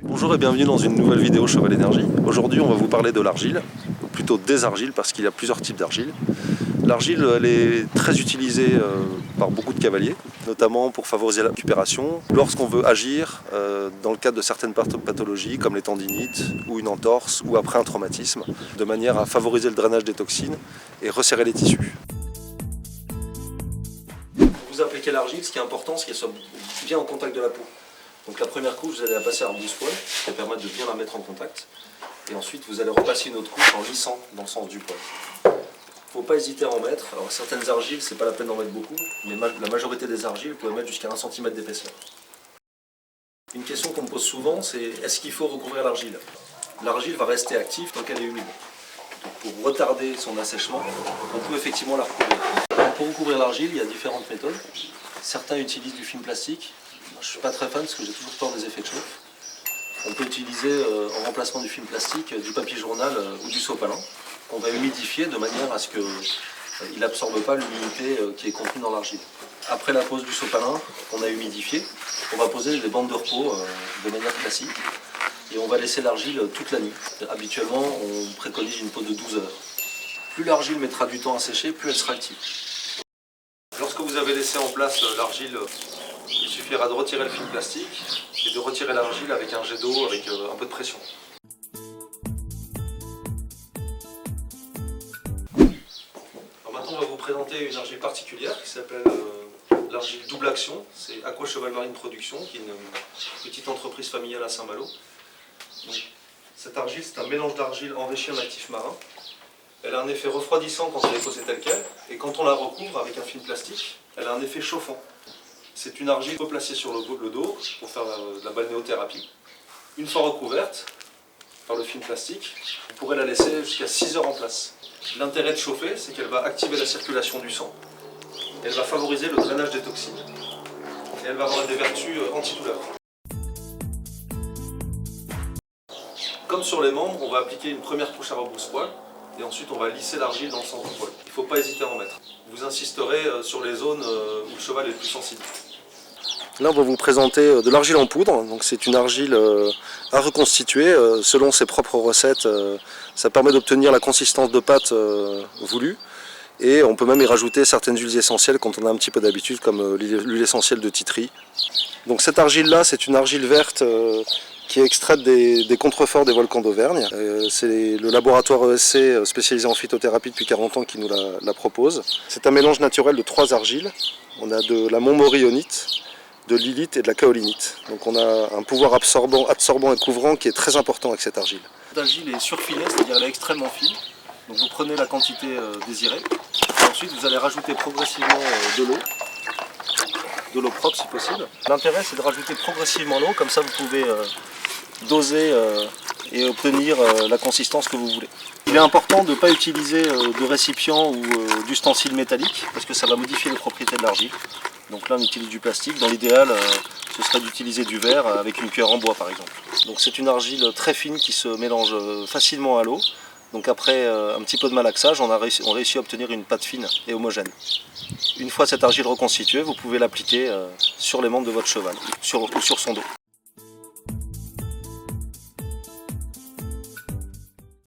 Bonjour et bienvenue dans une nouvelle vidéo Cheval Énergie. Aujourd'hui on va vous parler de l'argile, ou plutôt des argiles parce qu'il y a plusieurs types d'argile. L'argile elle est très utilisée par beaucoup de cavaliers, notamment pour favoriser la récupération, lorsqu'on veut agir dans le cadre de certaines pathologies comme les tendinites ou une entorse ou après un traumatisme, de manière à favoriser le drainage des toxines et resserrer les tissus. Pour vous appliquer l'argile, ce qui est important c'est qu'elle soit bien en contact de la peau. Donc la première couche, vous allez la passer à rebrousse-poil, qui va permettre de bien la mettre en contact. Et ensuite, vous allez repasser une autre couche en lissant dans le sens du poil. Il ne faut pas hésiter à en mettre. Alors certaines argiles, c'est pas la peine d'en mettre beaucoup, mais la majorité des argiles, vous pouvez mettre jusqu'à 1 cm d'épaisseur. Une question qu'on me pose souvent, c'est est-ce qu'il faut recouvrir l'argile? L'argile va rester active tant qu'elle est humide. Donc pour retarder son assèchement, on peut effectivement la recouvrir. Alors, pour recouvrir l'argile, il y a différentes méthodes. Certains utilisent du film plastique. Moi, je ne suis pas très fan parce que j'ai toujours peur des effets de chauffe. On peut utiliser en remplacement du film plastique du papier journal ou du sopalin qu'on va humidifier de manière à ce qu'il n'absorbe pas l'humidité qui est contenue dans l'argile. Après la pose du sopalin qu'on a humidifié, on va poser des bandes de repos de manière classique et on va laisser l'argile toute la nuit. Habituellement, on préconise une pause de 12 heures. Plus l'argile mettra du temps à sécher, plus elle sera active. Lorsque vous avez laissé en place l'argile, il suffira de retirer le film plastique et de retirer l'argile avec un jet d'eau avec un peu de pression. Alors maintenant on va vous présenter une argile particulière qui s'appelle l'argile double action. C'est Aqua Cheval Marine Production, qui est une petite entreprise familiale à Saint-Malo. Cette argile, c'est un mélange d'argile enrichi en actifs marins. Elle a un effet refroidissant quand elle est posée telle quelle, et quand on la recouvre avec un film plastique, elle a un effet chauffant. C'est une argile replacée sur le dos pour faire de la balnéothérapie. Une fois recouverte par le film plastique, vous pourrez la laisser jusqu'à 6 heures en place. L'intérêt de chauffer, c'est qu'elle va activer la circulation du sang, elle va favoriser le drainage des toxines, et elle va avoir des vertus antidouleurs. Comme sur les membres, on va appliquer une première couche à rebrousse-poil, et ensuite on va lisser l'argile dans le sens du poil. Il ne faut pas hésiter à en mettre. Vous insisterez sur les zones où le cheval est le plus sensible. Là on va vous présenter de l'argile en poudre, donc c'est une argile à reconstituer selon ses propres recettes. Ça permet d'obtenir la consistance de pâte voulue et on peut même y rajouter certaines huiles essentielles quand on a un petit peu d'habitude, comme l'huile essentielle de titri. Donc cette argile là, c'est une argile verte qui est extraite des contreforts des volcans d'Auvergne. C'est le laboratoire ESC spécialisé en phytothérapie depuis 40 ans qui nous la propose. C'est un mélange naturel de 3 argiles. On a de la montmorillonite, de l'illite et de la kaolinite. Donc on a un pouvoir absorbant et couvrant qui est très important avec cette argile. Cette argile est surfinée, c'est-à-dire elle est extrêmement fine. Donc vous prenez la quantité désirée. Et ensuite vous allez rajouter progressivement de l'eau propre si possible. L'intérêt c'est de rajouter progressivement l'eau, comme ça vous pouvez doser et obtenir la consistance que vous voulez. Il est important de ne pas utiliser de récipient ou d'ustensiles métalliques parce que ça va modifier les propriétés de l'argile. Donc là on utilise du plastique, dans l'idéal ce serait d'utiliser du verre avec une cuillère en bois par exemple. Donc c'est une argile très fine qui se mélange facilement à l'eau. Donc après un petit peu de malaxage, on réussit à obtenir une pâte fine et homogène. Une fois cette argile reconstituée, vous pouvez l'appliquer sur les membres de votre cheval ou sur son dos.